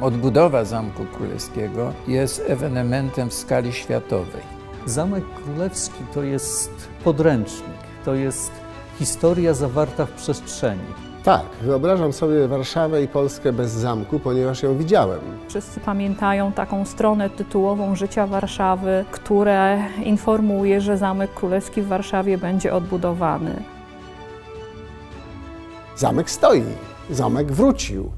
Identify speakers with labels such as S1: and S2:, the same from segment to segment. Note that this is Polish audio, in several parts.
S1: Odbudowa Zamku Królewskiego jest ewenementem w skali światowej.
S2: Zamek Królewski to jest podręcznik, to jest historia zawarta w przestrzeni.
S3: Tak, wyobrażam sobie Warszawę i Polskę bez zamku, ponieważ ją widziałem.
S4: Wszyscy pamiętają taką stronę tytułową Życia Warszawy, które informuje, że Zamek Królewski w Warszawie będzie odbudowany.
S3: Zamek stoi, zamek wrócił.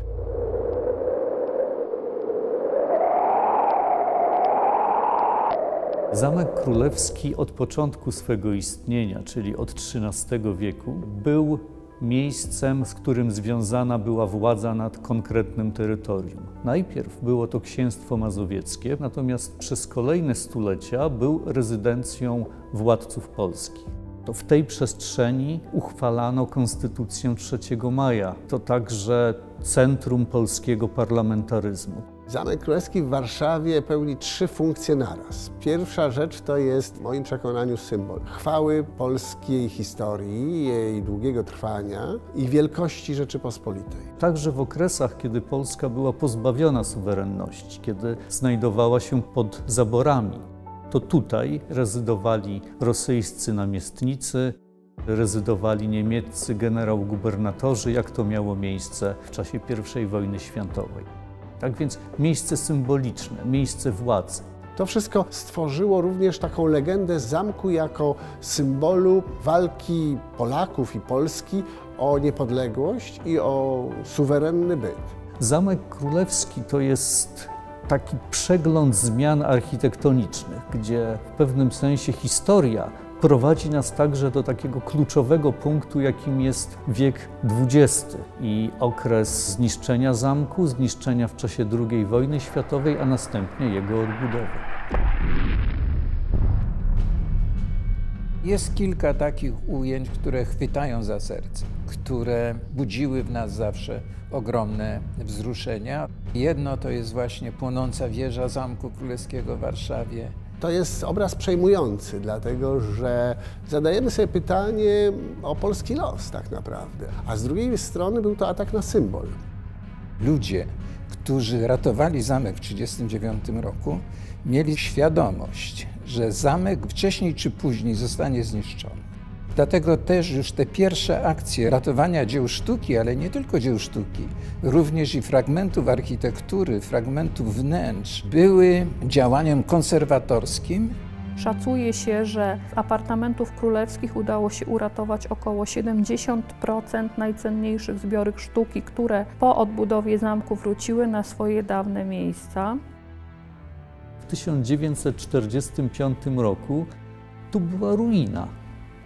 S2: Zamek Królewski od początku swego istnienia, czyli od XIII wieku, był miejscem, z którym związana była władza nad konkretnym terytorium. Najpierw było to Księstwo Mazowieckie, natomiast przez kolejne stulecia był rezydencją władców Polski. To w tej przestrzeni uchwalano Konstytucję 3 maja. To także centrum polskiego parlamentaryzmu.
S3: Zamek Królewski w Warszawie pełni 3 funkcje naraz. Pierwsza rzecz to jest w moim przekonaniu symbol chwały polskiej historii, jej długiego trwania i wielkości Rzeczypospolitej.
S2: Także w okresach, kiedy Polska była pozbawiona suwerenności, kiedy znajdowała się pod zaborami, to tutaj rezydowali rosyjscy namiestnicy, rezydowali niemieccy generał-gubernatorzy, jak to miało miejsce w czasie I wojny światowej. Tak więc miejsce symboliczne, miejsce władzy.
S3: To wszystko stworzyło również taką legendę zamku jako symbolu walki Polaków i Polski o niepodległość i o suwerenny byt.
S2: Zamek Królewski to jest taki przegląd zmian architektonicznych, gdzie w pewnym sensie historia prowadzi nas także do takiego kluczowego punktu, jakim jest wiek XX i okres zniszczenia zamku, zniszczenia w czasie II wojny światowej, a następnie jego odbudowy.
S1: Jest kilka takich ujęć, które chwytają za serce, które budziły w nas zawsze ogromne wzruszenia. Jedno to jest właśnie płonąca wieża Zamku Królewskiego w Warszawie.
S3: To jest obraz przejmujący, dlatego że zadajemy sobie pytanie o polski los tak naprawdę, a z drugiej strony był to atak na symbol.
S1: Ludzie, którzy ratowali zamek w 1939 roku, mieli świadomość, że zamek wcześniej czy później zostanie zniszczony. Dlatego też już te pierwsze akcje ratowania dzieł sztuki, ale nie tylko dzieł sztuki, również i fragmentów architektury, fragmentów wnętrz, były działaniem konserwatorskim.
S4: Szacuje się, że z apartamentów królewskich udało się uratować około 70% najcenniejszych zbiorów sztuki, które po odbudowie zamku wróciły na swoje dawne miejsca.
S2: W 1945 roku tu była ruina.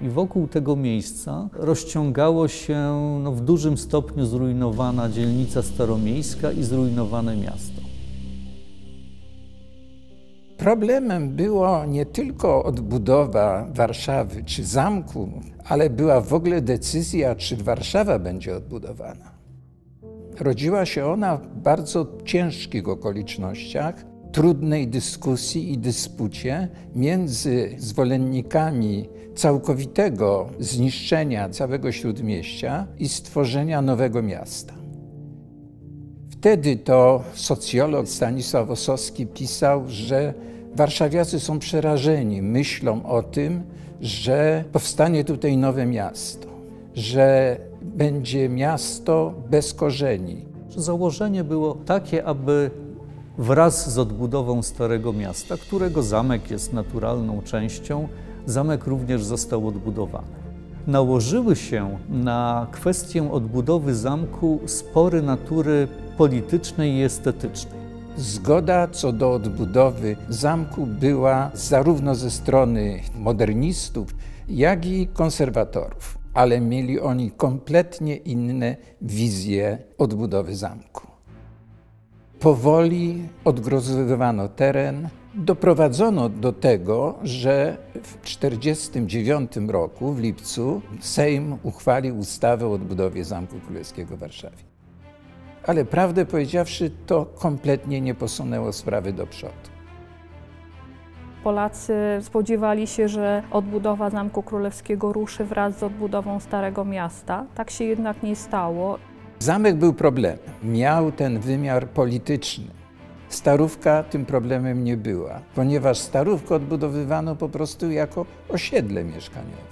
S2: I wokół tego miejsca rozciągało się w dużym stopniu zrujnowana dzielnica staromiejska i zrujnowane miasto.
S1: Problemem było nie tylko odbudowa Warszawy czy zamku, ale była w ogóle decyzja, czy Warszawa będzie odbudowana. Rodziła się ona w bardzo ciężkich okolicznościach, trudnej dyskusji i dyspucie między zwolennikami całkowitego zniszczenia całego Śródmieścia i stworzenia nowego miasta. Wtedy to socjolog Stanisław Ossowski pisał, że warszawiacy są przerażeni myślą o tym, że powstanie tutaj nowe miasto, że będzie miasto bez korzeni.
S2: Założenie było takie, aby wraz z odbudową Starego Miasta, którego zamek jest naturalną częścią, zamek również został odbudowany. Nałożyły się na kwestię odbudowy zamku spory natury politycznej i estetycznej.
S1: Zgoda co do odbudowy zamku była zarówno ze strony modernistów, jak i konserwatorów, ale mieli oni kompletnie inne wizje odbudowy zamku. Powoli odgruzowywano teren. Doprowadzono do tego, że w 1949 roku, w lipcu, Sejm uchwalił ustawę o odbudowie Zamku Królewskiego w Warszawie. Ale prawdę powiedziawszy, to kompletnie nie posunęło sprawy do przodu.
S4: Polacy spodziewali się, że odbudowa Zamku Królewskiego ruszy wraz z odbudową Starego Miasta. Tak się jednak nie stało.
S1: Zamek był problemem, miał ten wymiar polityczny. Starówka tym problemem nie była, ponieważ Starówkę odbudowywano po prostu jako osiedle mieszkaniowe.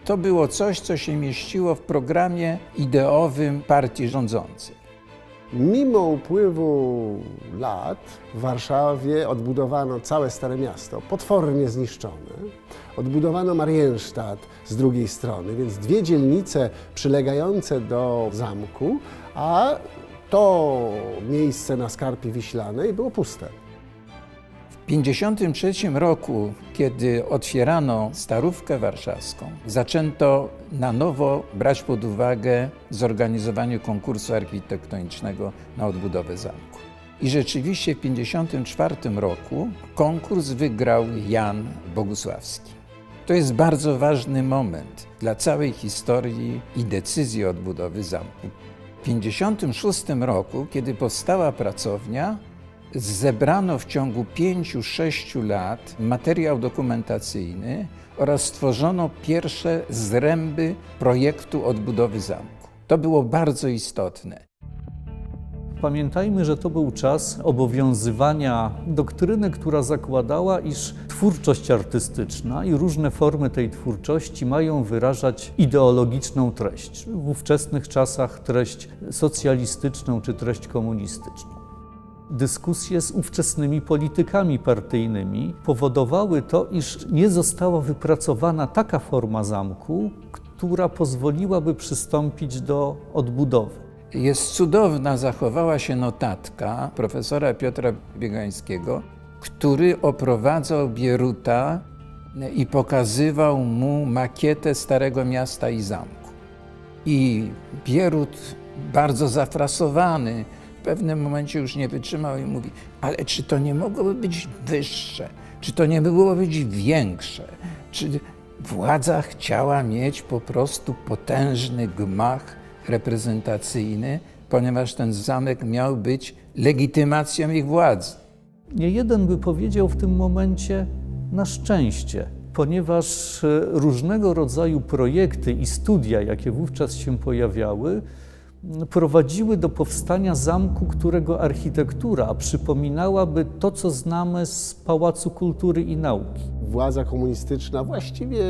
S1: To było coś, co się mieściło w programie ideowym partii rządzącej.
S3: Mimo upływu lat w Warszawie odbudowano całe Stare Miasto, potwornie zniszczone. Odbudowano Marienstadt z drugiej strony, więc dwie dzielnice przylegające do zamku, a to miejsce na Skarpie Wiślanej było puste.
S1: W 1953 roku, kiedy otwierano Starówkę Warszawską, zaczęto na nowo brać pod uwagę zorganizowanie konkursu architektonicznego na odbudowę zamku. I rzeczywiście w 1954 roku konkurs wygrał Jan Bogusławski. To jest bardzo ważny moment dla całej historii i decyzji o odbudowie zamku. W 1956 roku, kiedy powstała pracownia, zebrano w ciągu 5–6 lat materiał dokumentacyjny oraz stworzono pierwsze zręby projektu odbudowy zamku. To było bardzo istotne.
S2: Pamiętajmy, że to był czas obowiązywania doktryny, która zakładała, iż twórczość artystyczna i różne formy tej twórczości mają wyrażać ideologiczną treść. W ówczesnych czasach treść socjalistyczną czy treść komunistyczną. Dyskusje z ówczesnymi politykami partyjnymi powodowały to, iż nie została wypracowana taka forma zamku, która pozwoliłaby przystąpić do odbudowy.
S1: Jest cudowna, zachowała się notatka profesora Piotra Biegańskiego, który oprowadzał Bieruta i pokazywał mu makietę Starego Miasta i zamku. I Bierut, bardzo zafrasowany, w pewnym momencie już nie wytrzymał i mówi: ale czy to nie mogłoby być wyższe? Czy to nie mogłoby być większe? Czy władza chciała mieć po prostu potężny gmach reprezentacyjny, ponieważ ten zamek miał być legitymacją ich władzy?
S2: Nie jeden by powiedział w tym momencie na szczęście, ponieważ różnego rodzaju projekty i studia, jakie wówczas się pojawiały, prowadziły do powstania zamku, którego architektura przypominałaby to, co znamy z Pałacu Kultury i Nauki.
S3: Władza komunistyczna, właściwie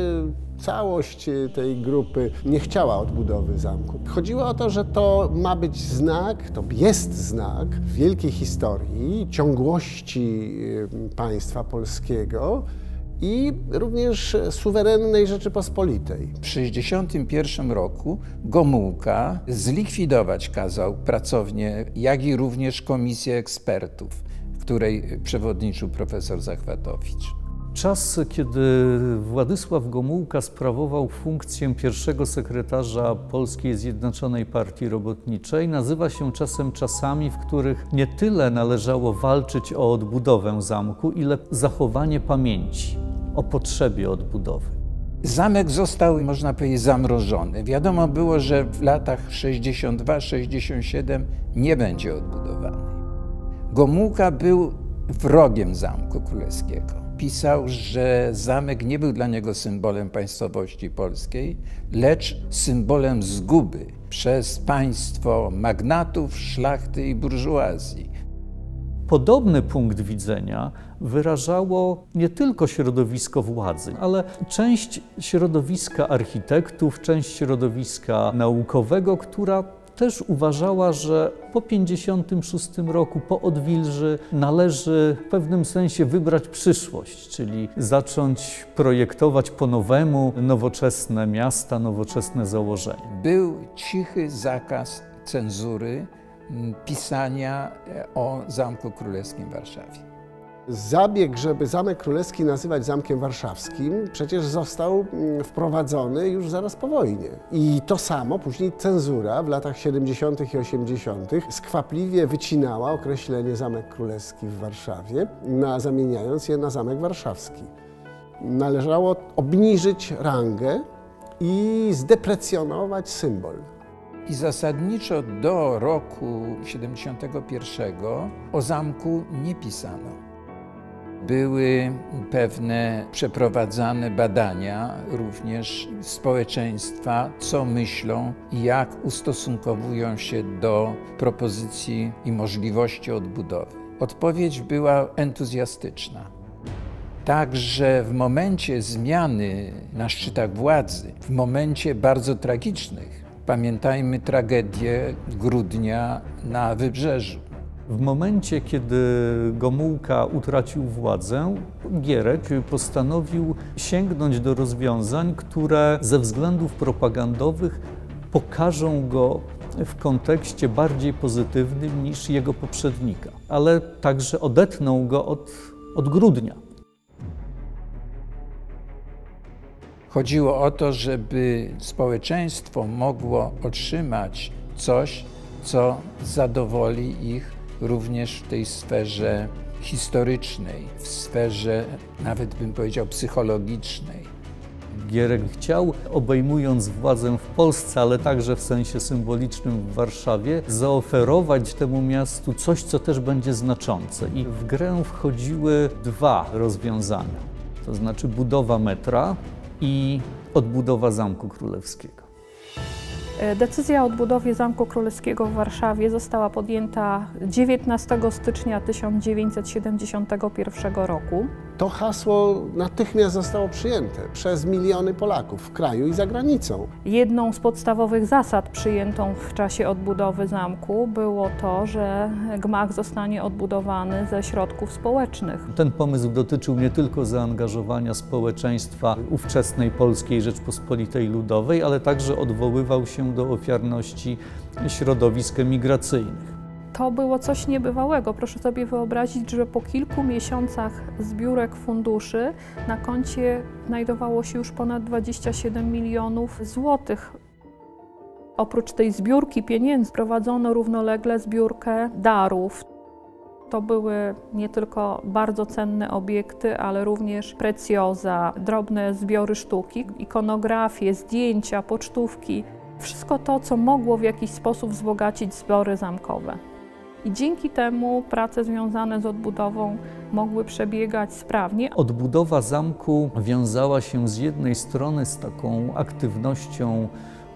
S3: całość tej grupy, nie chciała odbudowy zamku. Chodziło o to, że to ma być znak, to jest znak wielkiej historii, ciągłości państwa polskiego i również suwerennej Rzeczypospolitej.
S1: W 1961 roku Gomułka zlikwidować kazał pracownię, jak i również komisję ekspertów, której przewodniczył profesor Zachwatowicz.
S2: Czas, kiedy Władysław Gomułka sprawował funkcję pierwszego sekretarza Polskiej Zjednoczonej Partii Robotniczej, nazywa się czasami, w których nie tyle należało walczyć o odbudowę zamku, ile zachowanie pamięci o potrzebie odbudowy.
S1: Zamek został, można powiedzieć, zamrożony. Wiadomo było, że w latach 62–67 nie będzie odbudowany. Gomułka był wrogiem Zamku Królewskiego. Pisał, że zamek nie był dla niego symbolem państwowości polskiej, lecz symbolem zguby przez państwo magnatów, szlachty i burżuazji.
S2: Podobny punkt widzenia wyrażało nie tylko środowisko władzy, ale część środowiska architektów, część środowiska naukowego, która też uważała, że po 1956 roku, po odwilży, należy w pewnym sensie wybrać przyszłość, czyli zacząć projektować po nowemu nowoczesne miasta, nowoczesne założenia.
S1: Był cichy zakaz cenzury pisania o Zamku Królewskim w Warszawie.
S3: Zabieg, żeby Zamek Królewski nazywać Zamkiem Warszawskim, przecież został wprowadzony już zaraz po wojnie. I to samo później cenzura w latach 70. i 80. skwapliwie wycinała określenie Zamek Królewski w Warszawie, zamieniając je na Zamek Warszawski. Należało obniżyć rangę i zdeprecjonować symbol.
S1: I zasadniczo do roku 71 o zamku nie pisano. Były pewne przeprowadzane badania również społeczeństwa, co myślą i jak ustosunkowują się do propozycji i możliwości odbudowy. Odpowiedź była entuzjastyczna. Także w momencie zmiany na szczytach władzy, w momencie bardzo tragicznych, pamiętajmy tragedię grudnia na Wybrzeżu.
S2: W momencie, kiedy Gomułka utracił władzę, Gierek postanowił sięgnąć do rozwiązań, które ze względów propagandowych pokażą go w kontekście bardziej pozytywnym niż jego poprzednika, ale także odetną go od grudnia.
S1: Chodziło o to, żeby społeczeństwo mogło otrzymać coś, co zadowoli ich również w tej sferze historycznej, w sferze nawet bym powiedział psychologicznej.
S2: Gierek chciał, obejmując władzę w Polsce, ale także w sensie symbolicznym w Warszawie, zaoferować temu miastu coś, co też będzie znaczące. I w grę wchodziły dwa rozwiązania, to znaczy budowa metra i odbudowa Zamku Królewskiego.
S4: Decyzja o odbudowie Zamku Królewskiego w Warszawie została podjęta 19 stycznia 1971 roku.
S3: To hasło natychmiast zostało przyjęte przez miliony Polaków w kraju i za granicą.
S4: Jedną z podstawowych zasad przyjętą w czasie odbudowy zamku było to, że gmach zostanie odbudowany ze środków społecznych.
S2: Ten pomysł dotyczył nie tylko zaangażowania społeczeństwa ówczesnej Polskiej Rzeczpospolitej Ludowej, ale także odwoływał się do ofiarności środowisk emigracyjnych.
S4: To było coś niebywałego. Proszę sobie wyobrazić, że po kilku miesiącach zbiórek funduszy na koncie znajdowało się już ponad 27 milionów złotych. Oprócz tej zbiórki pieniędzy prowadzono równolegle zbiórkę darów. To były nie tylko bardzo cenne obiekty, ale również precjoza, drobne zbiory sztuki, ikonografie, zdjęcia, pocztówki. Wszystko to, co mogło w jakiś sposób wzbogacić zbiory zamkowe. I dzięki temu prace związane z odbudową mogły przebiegać sprawnie.
S2: Odbudowa zamku wiązała się z jednej strony z taką aktywnością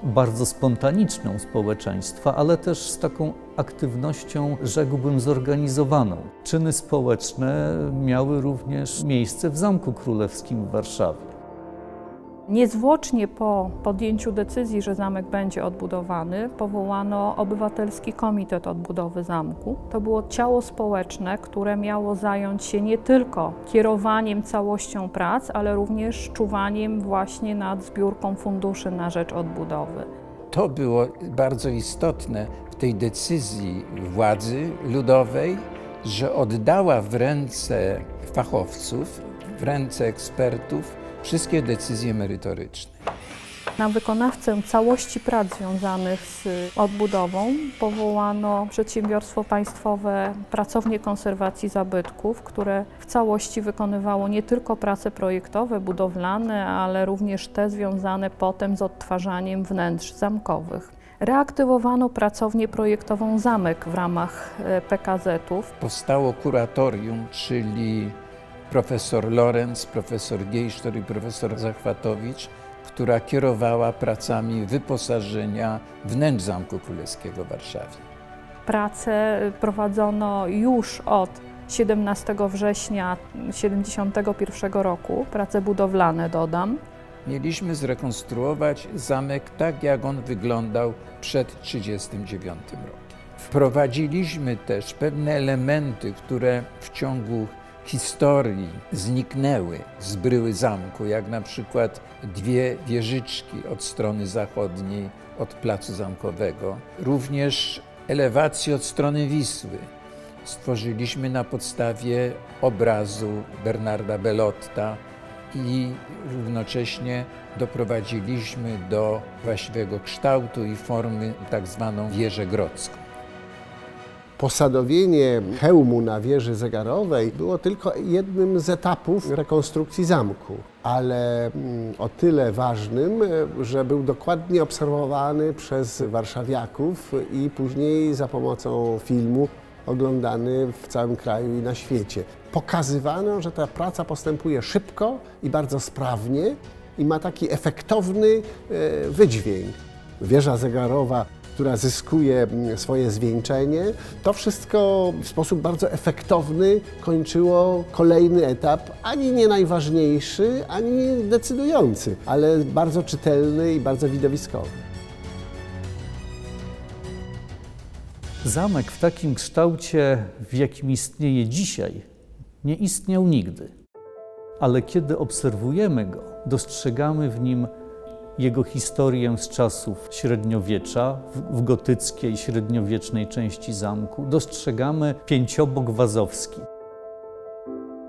S2: bardzo spontaniczną społeczeństwa, ale też z taką aktywnością, rzekłbym, zorganizowaną. Czyny społeczne miały również miejsce w Zamku Królewskim w Warszawie.
S4: Niezwłocznie po podjęciu decyzji, że zamek będzie odbudowany, powołano Obywatelski Komitet Odbudowy Zamku. To było ciało społeczne, które miało zająć się nie tylko kierowaniem całością prac, ale również czuwaniem właśnie nad zbiórką funduszy na rzecz odbudowy.
S1: To było bardzo istotne w tej decyzji władzy ludowej, że oddała w ręce fachowców, w ręce ekspertów wszystkie decyzje merytoryczne.
S4: Na wykonawcę całości prac związanych z odbudową powołano przedsiębiorstwo państwowe Pracownię Konserwacji Zabytków, które w całości wykonywało nie tylko prace projektowe, budowlane, ale również te związane potem z odtwarzaniem wnętrz zamkowych. Reaktywowano pracownię projektową Zamek w ramach PKZ-ów.
S1: Powstało kuratorium, czyli profesor Lorenz, profesor Gejsztor i profesor Zachwatowicz, która kierowała pracami wyposażenia wnętrz Zamku Królewskiego w Warszawie.
S4: Prace prowadzono już od 17 września 1971 roku, prace budowlane dodam.
S1: Mieliśmy zrekonstruować zamek tak, jak on wyglądał przed 1939 rokiem. Wprowadziliśmy też pewne elementy, które w ciągu historii zniknęły z bryły zamku, jak na przykład dwie wieżyczki od strony zachodniej, od placu zamkowego. Również elewację od strony Wisły stworzyliśmy na podstawie obrazu Bernarda Belotta i równocześnie doprowadziliśmy do właściwego kształtu i formy tak zwaną wieżę grodzką.
S3: Posadowienie hełmu na wieży zegarowej było tylko jednym z etapów rekonstrukcji zamku, ale o tyle ważnym, że był dokładnie obserwowany przez warszawiaków i później za pomocą filmu oglądany w całym kraju i na świecie. Pokazywano, że ta praca postępuje szybko i bardzo sprawnie i ma taki efektowny wydźwięk. Wieża zegarowa, która zyskuje swoje zwieńczenie, to wszystko w sposób bardzo efektowny kończyło kolejny etap, ani nie najważniejszy, ani nie decydujący, ale bardzo czytelny i bardzo widowiskowy.
S2: Zamek w takim kształcie, w jakim istnieje dzisiaj, nie istniał nigdy. Ale kiedy obserwujemy go, dostrzegamy w nim jego historię z czasów średniowiecza, w gotyckiej średniowiecznej części zamku. Dostrzegamy pięciobok wazowski.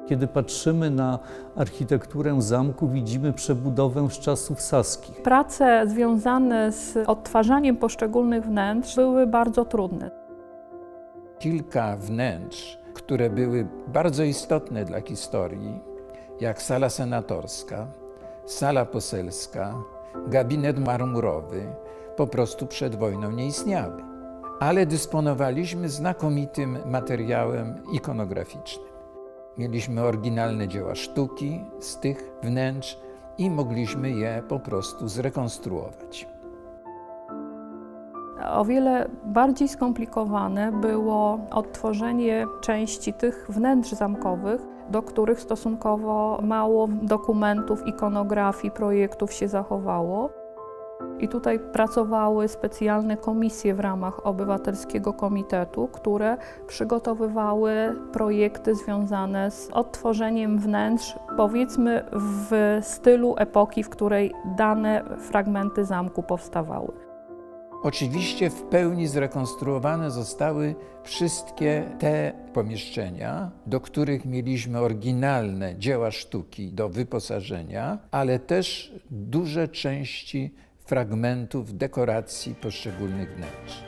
S2: Kiedy patrzymy na architekturę zamku, widzimy przebudowę z czasów saskich.
S4: Prace związane z odtwarzaniem poszczególnych wnętrz były bardzo trudne.
S1: Kilka wnętrz, które były bardzo istotne dla historii, jak sala senatorska, sala poselska, gabinet marmurowy, po prostu przed wojną nie istniały. Ale dysponowaliśmy znakomitym materiałem ikonograficznym. Mieliśmy oryginalne dzieła sztuki z tych wnętrz i mogliśmy je po prostu zrekonstruować.
S4: O wiele bardziej skomplikowane było odtworzenie części tych wnętrz zamkowych, do których stosunkowo mało dokumentów, ikonografii, projektów się zachowało. I tutaj pracowały specjalne komisje w ramach Obywatelskiego Komitetu, które przygotowywały projekty związane z odtworzeniem wnętrz, powiedzmy w stylu epoki, w której dane fragmenty zamku powstawały.
S1: Oczywiście w pełni zrekonstruowane zostały wszystkie te pomieszczenia, do których mieliśmy oryginalne dzieła sztuki do wyposażenia, ale też duże części fragmentów dekoracji poszczególnych wnętrz.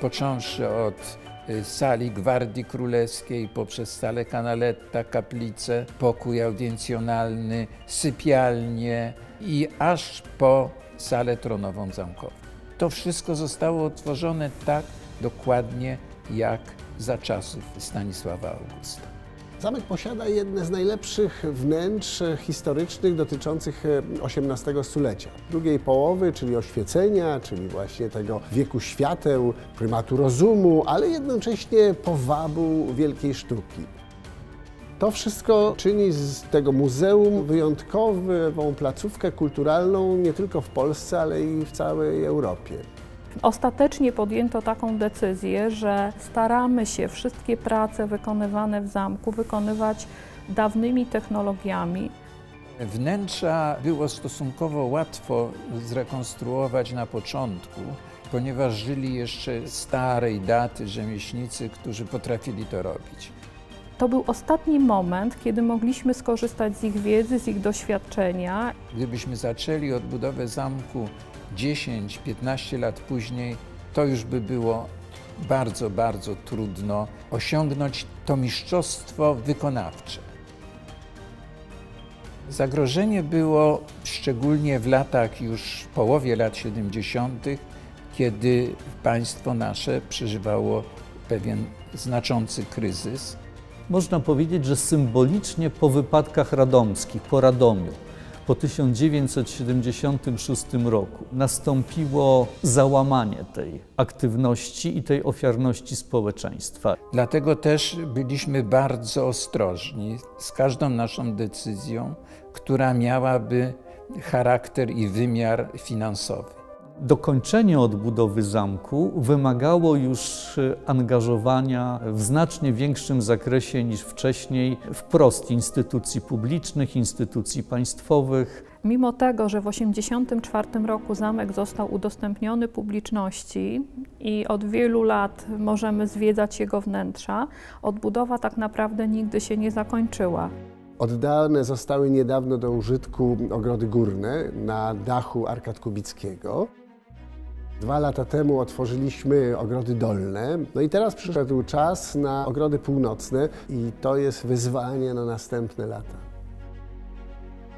S1: Począwszy od sali Gwardii Królewskiej, poprzez salę Canaletta, kaplicę, pokój audiencjonalny, sypialnię i aż po salę tronową zamkową. To wszystko zostało odtworzone tak dokładnie jak za czasów Stanisława Augusta.
S3: Zamek posiada jedne z najlepszych wnętrz historycznych dotyczących XVIII stulecia. Drugiej połowy, czyli oświecenia, czyli właśnie tego wieku świateł, prymatu rozumu, ale jednocześnie powabu wielkiej sztuki. To wszystko czyni z tego muzeum wyjątkową placówkę kulturalną nie tylko w Polsce, ale i w całej Europie.
S4: Ostatecznie podjęto taką decyzję, że staramy się wszystkie prace wykonywane w zamku wykonywać dawnymi technologiami.
S1: Wnętrza było stosunkowo łatwo zrekonstruować na początku, ponieważ żyli jeszcze starej daty rzemieślnicy, którzy potrafili to robić.
S4: To był ostatni moment, kiedy mogliśmy skorzystać z ich wiedzy, z ich doświadczenia.
S1: Gdybyśmy zaczęli odbudowę zamku 10-15 lat później, to już by było bardzo, bardzo trudno osiągnąć to mistrzostwo wykonawcze. Zagrożenie było szczególnie w latach, już w połowie lat 70., kiedy państwo nasze przeżywało pewien znaczący kryzys.
S2: Można powiedzieć, że symbolicznie po wypadkach radomskich, po Radomiu, po 1976 roku nastąpiło załamanie tej aktywności i tej ofiarności społeczeństwa.
S1: Dlatego też byliśmy bardzo ostrożni z każdą naszą decyzją, która miałaby charakter i wymiar finansowy.
S2: Dokończenie odbudowy zamku wymagało już angażowania w znacznie większym zakresie niż wcześniej wprost instytucji publicznych, instytucji państwowych.
S4: Mimo tego, że w 1984 roku zamek został udostępniony publiczności i od wielu lat możemy zwiedzać jego wnętrza, odbudowa tak naprawdę nigdy się nie zakończyła.
S3: Oddane zostały niedawno do użytku ogrody górne na dachu Arkad Kubickiego. 2 lata temu otworzyliśmy ogrody dolne, no i teraz przyszedł czas na ogrody północne i to jest wyzwanie na następne lata.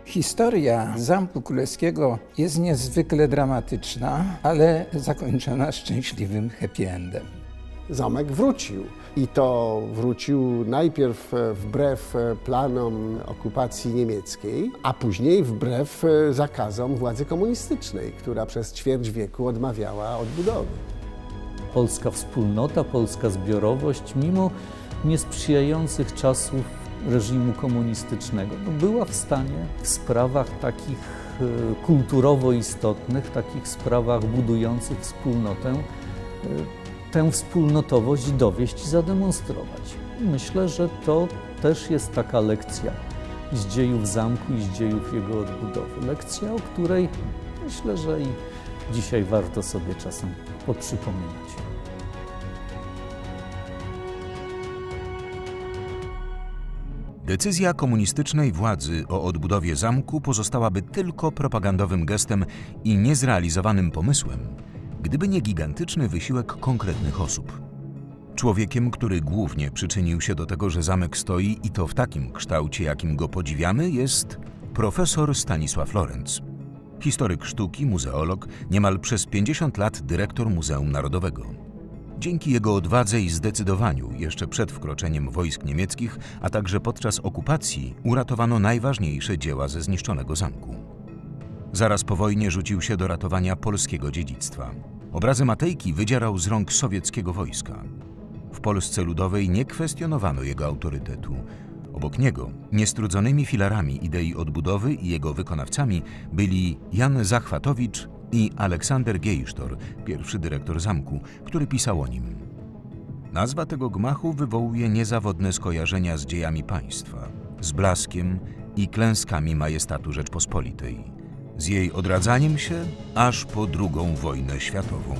S1: Historia Zamku Królewskiego jest niezwykle dramatyczna, ale zakończona szczęśliwym happy endem.
S3: zamek wrócił. I to wrócił najpierw wbrew planom okupacji niemieckiej, a później wbrew zakazom władzy komunistycznej, która przez ćwierć wieku odmawiała odbudowy.
S2: Polska wspólnota, polska zbiorowość, mimo niesprzyjających czasów reżimu komunistycznego, była w stanie w sprawach takich kulturowo istotnych, takich sprawach budujących wspólnotę, tę wspólnotowość dowieść i zademonstrować. Myślę, że to też jest taka lekcja z dziejów zamku i z dziejów jego odbudowy. Lekcja, o której myślę, że i dzisiaj warto sobie czasem poprzypominać.
S5: Decyzja komunistycznej władzy o odbudowie zamku pozostałaby tylko propagandowym gestem i niezrealizowanym pomysłem, gdyby nie gigantyczny wysiłek konkretnych osób. Człowiekiem, który głównie przyczynił się do tego, że zamek stoi i to w takim kształcie, jakim go podziwiamy, jest profesor Stanisław Lorentz. Historyk sztuki, muzeolog, niemal przez 50 lat dyrektor Muzeum Narodowego. Dzięki jego odwadze i zdecydowaniu jeszcze przed wkroczeniem wojsk niemieckich, a także podczas okupacji, uratowano najważniejsze dzieła ze zniszczonego zamku. Zaraz po wojnie rzucił się do ratowania polskiego dziedzictwa. Obrazy Matejki wydzierał z rąk sowieckiego wojska. W Polsce Ludowej nie kwestionowano jego autorytetu. Obok niego niestrudzonymi filarami idei odbudowy i jego wykonawcami byli Jan Zachwatowicz i Aleksander Geisztor, pierwszy dyrektor zamku, który pisał o nim. Nazwa tego gmachu wywołuje niezawodne skojarzenia z dziejami państwa, z blaskiem i klęskami majestatu Rzeczpospolitej, z jej odradzaniem się aż po II wojnę światową.